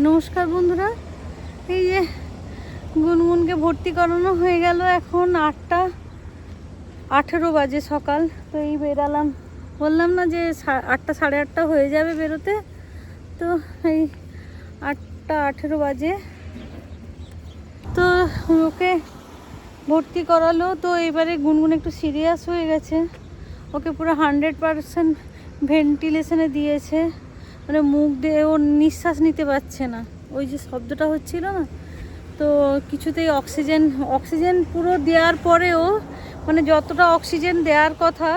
নমস্কার বন্ধুরা, এই যে গুনগুনকে ভর্তি করানো হয়ে গেল। এখন 8:18 বাজে সকাল। তো এই বেরালাম, বললাম না যে 8টা 8:30 হয়ে যাবে বেরোতে। তো এই 8:18 বাজে। তো ওকে ভর্তি করালো। তো এবারে গুনগুন একটু সিরিয়াস হয়ে গেছে। ওকে পুরো 100% ভেন্টিলেশনে দিয়েছে, মানে মুখ দিয়ে ওর নিঃশ্বাস নিতে পারছে না। ওই যে শব্দটা হচ্ছিল না, তো কিছুতেই অক্সিজেন পুরো দেওয়ার পরেও, মানে যতটা অক্সিজেন দেওয়ার কথা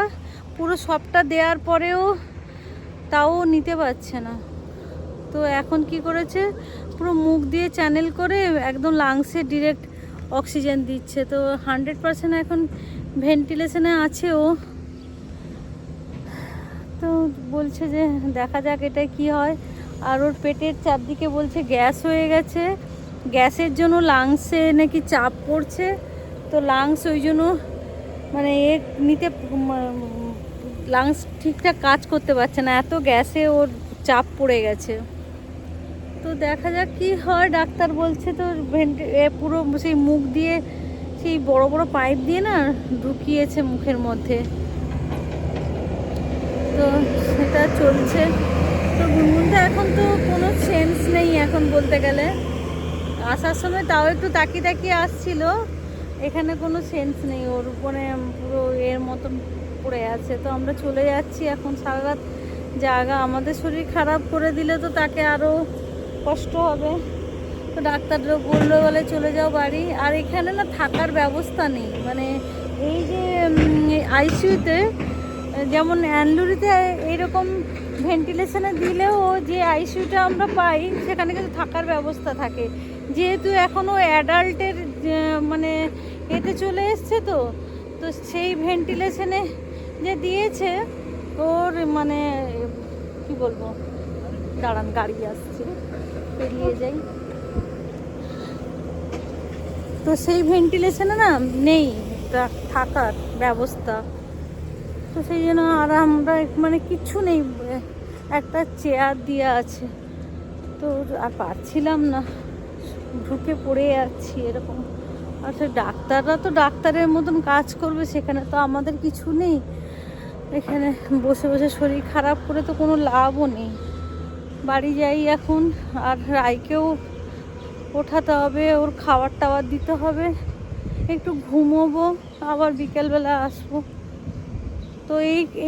পুরো সবটা দেওয়ার পরেও তাও নিতে পারছে না। তো এখন কি করেছে, পুরো মুখ দিয়ে চ্যানেল করে একদম লাংসে ডিরেক্ট অক্সিজেন দিচ্ছে। তো 100% এখন ভেন্টিলেশনে আছে ও। তো বলছে যে দেখা যাক এটা কি হয়। আর ওর পেটের চারদিকে বলছে গ্যাস হয়ে গেছে, গ্যাসের জন্য লাংসে নাকি চাপ পড়ছে। তো লাংস ওই জন্য মানে নিতে লাংস ঠিকঠাক কাজ করতে পারছে না, এত গ্যাসে ওর চাপ পড়ে গেছে। তো দেখা যাক কি হয়। ডাক্তার বলছে তো পুরো সেই মুখ দিয়ে সেই বড় বড় পাইপ দিয়ে না ঢুকিয়েছে মুখের মধ্যে। তো সেটা চলছে। তো গুনগুনটা এখন তো কোনো সেন্স নেই এখন বলতে গেলে। আসার সময় তাও একটু তাকিয়ে তাকিয়ে আসছিল, এখানে কোনো সেন্স নেই ওর, মানে পুরো এর মতন পড়ে আছে। তো আমরা চলে যাচ্ছি এখন। সারা রাত জায়গা আমাদের শরীর খারাপ করে দিলে তো তাকে আরও কষ্ট হবে। তো ডাক্তাররা বললো বলে চলে যাও বাড়ি। আর এখানে না থাকার ব্যবস্থা নেই, মানে এই যে আইসিইউতে যেমন অ্যানলুরিতে এইরকম ভেন্টিলেশনে দিলেও যে আইসিইউটা আমরা পাই সেখানে কিন্তু থাকার ব্যবস্থা থাকে। যেহেতু এখনও অ্যাডাল্টের মানে এতে চলে এসছে, তো তো সেই ভেন্টিলেশনে যে দিয়েছে ওর, মানে কি বলবো, দাঁড়ান গাড়ি আসছে পেরিয়ে যাই। তো সেই ভেন্টিলেশনে না নেই থাকার ব্যবস্থা। তো সেই জন্য আর আমরা মানে কিচ্ছু নেই, একটা চেয়ার দিয়ে আছে। তো আর পারছিলাম না, ঢুকে পড়ে যাচ্ছি এরকম। আর সে ডাক্তাররা তো ডাক্তারের মতন কাজ করবে, সেখানে তো আমাদের কিছু নেই। এখানে বসে বসে শরীর খারাপ করে তো কোনো লাভও নেই। বাড়ি যাই এখন। আর রাইকেও ওঠাতে হবে, ওর খাবার টাবার দিতে হবে, একটু ঘুমোবো, আবার বিকেলবেলা আসবো। তো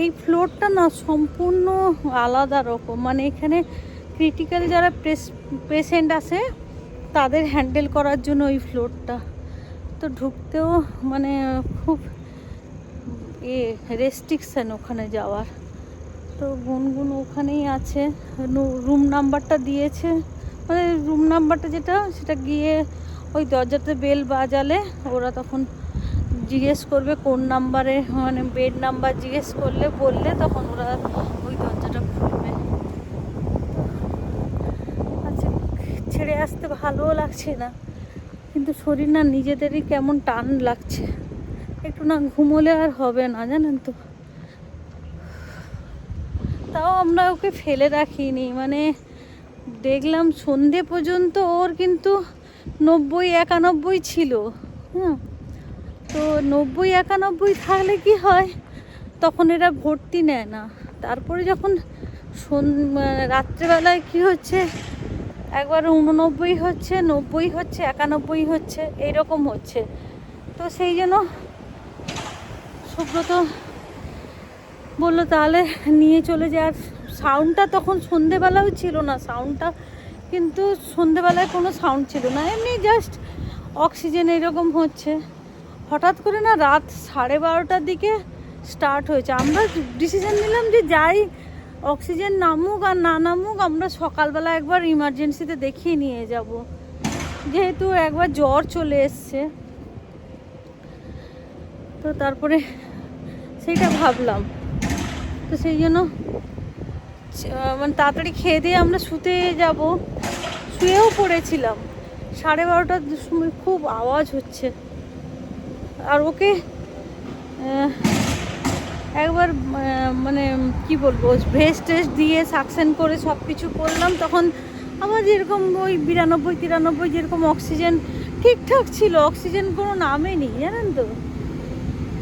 এই ফ্লোরটা না সম্পূর্ণ আলাদা রকম, মানে এখানে ক্রিটিক্যাল যারা পেশেন্ট আছে তাদের হ্যান্ডেল করার জন্য ওই ফ্লোরটা। তো ঢুকতেও মানে খুব রেস্ট্রিকশান ওখানে যাওয়ার। তো গুনগুন ওখানেই আছে, রুম নাম্বারটা দিয়েছে, মানে রুম নাম্বারটা যেটা সেটা গিয়ে ওই দরজাতে বেল বাজালে ওরা তখন জিজ্ঞেস করবে কোন নাম্বারে, মানে বেড নাম্বার জিজ্ঞেস করলে বললে তখন ওরা ওই দরজাটা খুলবে। আচ্ছা, ছেড়ে আসতে ভালোও লাগছে না, কিন্তু শরীর না নিজেদেরই কেমন টান লাগছে। একটু না ঘুমোলে আর হবে না, জানেন তো। তাও আমরা ওকে ফেলে রাখিনি, মানে দেখলাম সন্ধে পর্যন্ত ওর কিন্তু 90-91 ছিল। হ্যাঁ, তো 90-91 থাকলে কি হয়, তখন এরা ভর্তি নেয় না। তারপরে যখন রাত্রেবেলায় কি হচ্ছে, একবার 89 হচ্ছে, 90 হচ্ছে, 91 হচ্ছে, এইরকম হচ্ছে। তো সেই জন্য সুব্রত বললো তাহলে নিয়ে চলে যায়। আর সাউন্ডটা তখন সন্ধেবেলাও ছিল না, সাউন্ডটা কিন্তু সন্ধেবেলায় কোনো সাউন্ড ছিল না, এমনি জাস্ট অক্সিজেন এরকম হচ্ছে। হঠাৎ করে না রাত 12:30টার দিকে স্টার্ট হয়েছে। আমরা ডিসিশন নিলাম যে যাই, অক্সিজেন নামুক আর না নামুক, আমরা সকালবেলা একবার ইমার্জেন্সিতে দেখিয়ে নিয়ে যাব, যেহেতু একবার জ্বর চলে এসছে। তো তারপরে সেইটা ভাবলাম, তো সেই জন্য মানে তাড়াতাড়ি খেয়ে দিয়ে আমরা শুতে যাব। শুয়েও পড়েছিলাম। 12:30টার সময় খুব আওয়াজ হচ্ছে। আর ওকে একবার মানে কি বলবো, ভেস্ট টেস্ট দিয়ে সাকশন করে সব কিছু করলাম, তখন আবার যেরকম ওই 92-93 যেরকম অক্সিজেন ঠিকঠাক ছিল, অক্সিজেন কোনো নামেনি, জানেন তো।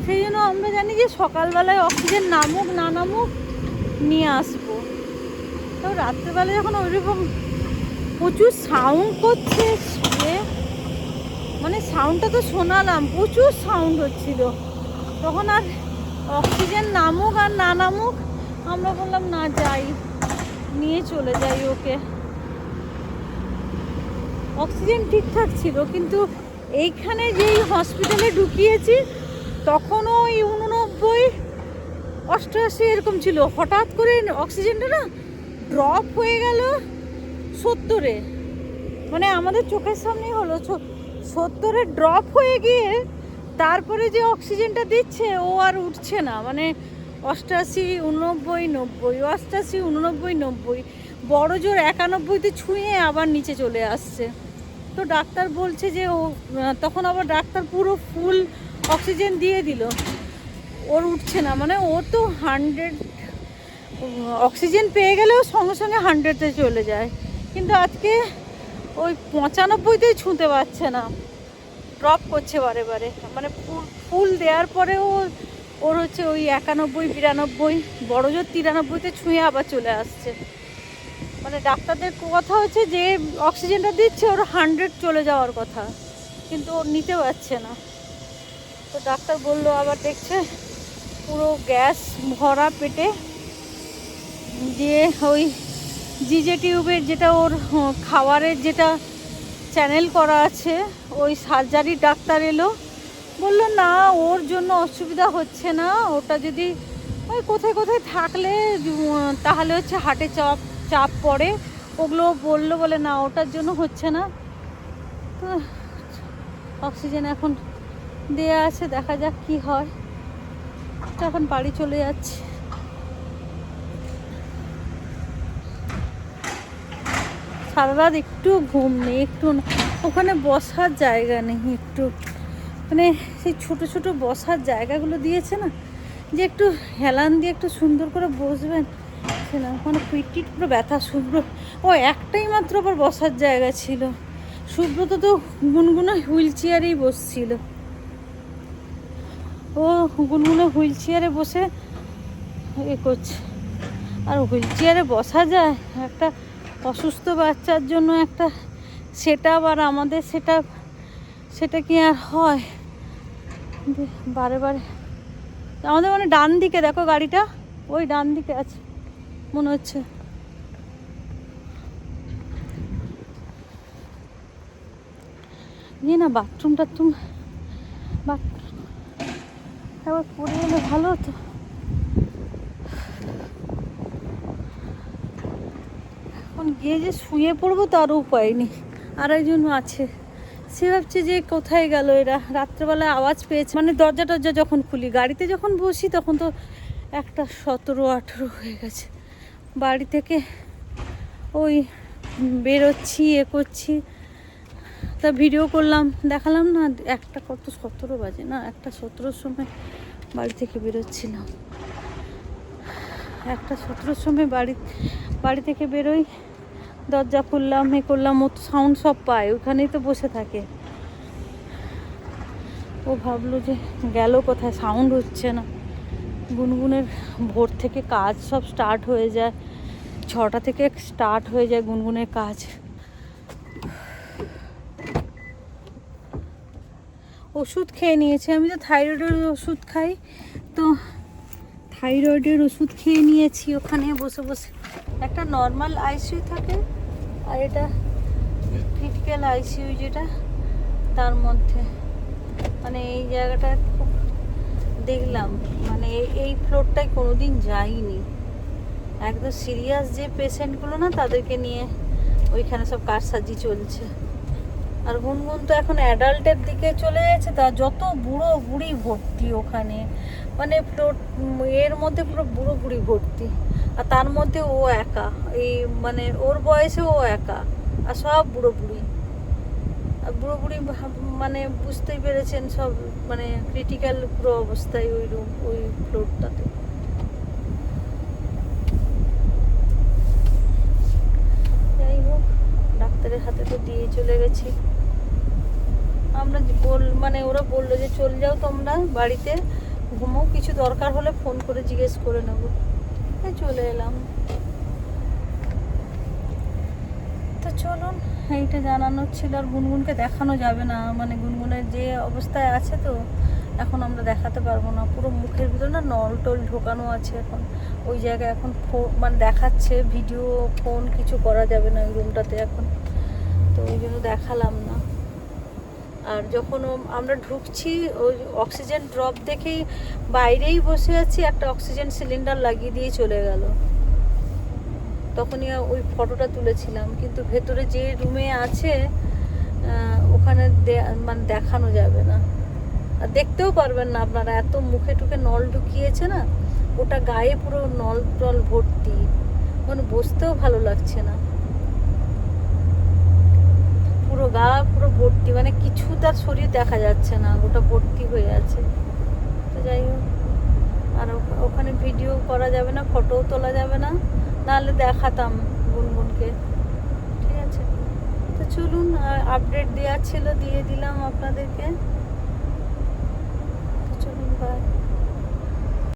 সেই জন্য আমরা জানি যে সকালবেলায় অক্সিজেন নামুক না নামুক নিয়ে আসবো। তো রাত্রেবেলা যখন ওইরকম প্রচুর সাউন্ড করছে, মানে সাউন্ডটা তো শোনালাম, প্রচুর সাউন্ড হচ্ছিল, তখন আর অক্সিজেন নামুক আর না নামুক আমরা বললাম না, যাই, নিয়ে চলে যাই ওকে। অক্সিজেন ঠিকঠাক ছিল, কিন্তু এইখানে যেই হসপিটালে ঢুকিয়েছি তখনও ওই 89, 88 এরকম ছিল। হঠাৎ করে অক্সিজেনটা না ড্রপ হয়ে গেল 70-এ, মানে আমাদের চোখের সামনেই হলো 70-এ ড্রপ হয়ে গিয়ে তারপরে যে অক্সিজেনটা দিচ্ছে ও আর উঠছে না, মানে 88, 89, 90, 88, 89, 90, বড় জোর 91-তে ছুঁয়ে আবার নিচে চলে আসছে। তো ডাক্তার বলছে যে ও, তখন আবার ডাক্তার পুরো ফুল অক্সিজেন দিয়ে দিল, ওর উঠছে না, মানে ও তো 100 অক্সিজেন পেয়ে গেলেও সঙ্গে সঙ্গে 100-তে চলে যায়, কিন্তু আজকে ওই 95-তেই ছুঁতে পারছে না, ড্রপ করছে বারে বারে, মানে ফুল দেওয়ার পরেও ওর হচ্ছে ওই 91, 92, বড় জোর 93-তে ছুঁয়ে আবার চলে আসছে। মানে ডাক্তারদের কথা হচ্ছে যে অক্সিজেনটা দিচ্ছে ওর 100 চলে যাওয়ার কথা, কিন্তু ওর নিতে পারছে না। তো ডাক্তার বললো, আবার দেখছে পুরো গ্যাস ভরা পেটে, দিয়ে ওই জিজে টিউবের যেটা ওর খাবারের যেটা চ্যানেল করা আছে, ওই সার্জারি ডাক্তার এলো, বললো না ওর জন্য অসুবিধা হচ্ছে না, ওটা যদি ওই কোথায় কোথায় থাকলে তাহলে হচ্ছে হার্টে চাপ পড়ে, ওগুলো বললো, বলে না ওটার জন্য হচ্ছে না। তো অক্সিজেন এখন দেয়া আছে, দেখা যাক কি হয়। তো এখন বাড়ি চলে যাচ্ছে। সারা রাত একটু ঘুম নেই, একটু ওখানে বসার জায়গা নেই, একটু মানে সেই ছোটো ছোটো বসার জায়গাগুলো দিয়েছে না, যে একটু হেলান দিয়ে একটু সুন্দর করে বসবেন, সেটা ওখানে পিঠ পুরো ব্যথা। শুভ্র ও একটাই মাত্র আবার বসার জায়গা ছিল, সুব্রত তো গুনগুনো হুইল চেয়ারেই বসছিল, ও গুনগুনো হুইল চেয়ারে বসে এ করছে। আর হুইল চেয়ারে বসা যায় একটা অসুস্থ বাচ্চার জন্য, একটা সেটআপ, আর আমাদের সেটা কি আর হয় বারে বারে। আমাদের মানে ডান দিকে দেখো গাড়িটা, ওই ডান দিকে আছে মনে হচ্ছে। না বাথরুম টাথরুম একবার করে এলে ভালো হতো। এখন গিয়ে যে শুয়ে পড়বো তারও উপায় নেই। আর একজন আছে, সে ভাবছে যে কোথায় গেল এরা, রাত্রেবেলায় আওয়াজ পেয়েছে, মানে দরজা টরজা যখন খুলি, গাড়িতে যখন বসি তখন তো 1টা 17-18 হয়ে গেছে। বাড়ি থেকে ওই বেরোচ্ছি, এ করছি, তা ভিডিও করলাম, দেখালাম না, 1টা কত 17 বাজে না, 1টা 17-র সময় বাড়ি থেকে বেরোচ্ছিলাম। 1টা 17-র সময় বাড়ি থেকে বেরোই, দরজা খুললাম, এ করলাম, ও তো সাউন্ড সব পায়, ওখানেই তো বসে থাকে। ও ভাবলো যে গেল কোথায়, সাউন্ড হচ্ছে না। গুনগুনের ভোর থেকে কাজ সব স্টার্ট হয়ে যায়, 6টা থেকে স্টার্ট হয়ে যায় গুনগুনের কাজ। ওষুধ খেয়ে নিয়েছে, আমি তো থাইরয়েডের ওষুধ খাই, তো থাইরয়েডের ওষুধ খেয়ে নিয়েছি ওখানে বসে বসে। একটা নর্মাল আইসিইউ থাকে, আর এটা ক্রিটিক্যাল আইসিইউ যেটা, তার মধ্যে মানে এই জায়গাটা খুব দেখলাম, মানে এই ফ্লোরটায় কোনোদিন যাইনি। একদম সিরিয়াস যে পেশেন্টগুলো না, তাদেরকে নিয়ে ওইখানে সব কারসাজি চলছে। আর গুনগুন তো এখন অ্যাডাল্টের দিকে চলে গেছে, তা যত বুড়ো বুড়ি ভর্তি ওখানে, মানে ফ্লোর এর মধ্যে পুরো বুড়ো বুড়ি ভর্তি, আর তার মধ্যে ও একা, এই মানে ওর বয়সে ও একা, আর সব বুড়ো বুড়ি। আর বুড়ো বুড়ি মানে বুঝতেই পেরেছেন সব, মানে ক্রিটিক্যাল পুরো অবস্থায় ওই রুম, ওই ফ্লোরটাতে। যাই হোক, ডাক্তারের হাতে তো দিয়ে চলে গেছি। আমরা মানে ওরা বললো যে চলে যাও তোমরা বাড়িতে, ঘুমো, কিছু দরকার হলে ফোন করে জিজ্ঞেস করে নেবো। চলে এলাম। তো চলুন, এইটা জানানোর ছিল। আর গুনগুনকে দেখানো যাবে না, মানে গুনগুনের যে অবস্থায় আছে তো এখন আমরা দেখাতে পারবো না। পুরো মুখের ভিতরে না নল টল ঢোকানো আছে এখন ওই জায়গায়। এখন মানে দেখাচ্ছে ভিডিও, ফোন কিছু করা যাবে না ওই রুমটাতে এখন, তো ওই জন্য দেখালাম না। আর যখন আমরা ঢুকছি ওই অক্সিজেন ড্রপ দেখেই বাইরেই বসে আছি, একটা অক্সিজেন সিলিন্ডার লাগিয়ে দিয়ে চলে গেল। তখনই ওই ফটোটা তুলেছিলাম, কিন্তু ভেতরে যে রুমে আছে ওখানে মানে দেখানো যাবে না, আর দেখতেও পারবেন না আপনারা, এত মুখে টুকে নল ঢুকিয়েছে না, ওটা গায়ে পুরো নল টল ভর্তি, মানে বসতেও ভালো লাগছে না। পুরো গা পুরো ভর্তি, মানে কিছু তার শরীর দেখা যাচ্ছে না, ওটা ভর্তি হয়ে আছে। তো যাই হোক, আর ওখানে ভিডিও করা যাবে না, ফটোও তোলা যাবে না, নাহলে দেখাতাম গুনগুনকে। ঠিক আছে, তো চলুন, আপডেট দেওয়ার ছিল দিয়ে দিলাম আপনাদেরকে। তো চলুন, বাই।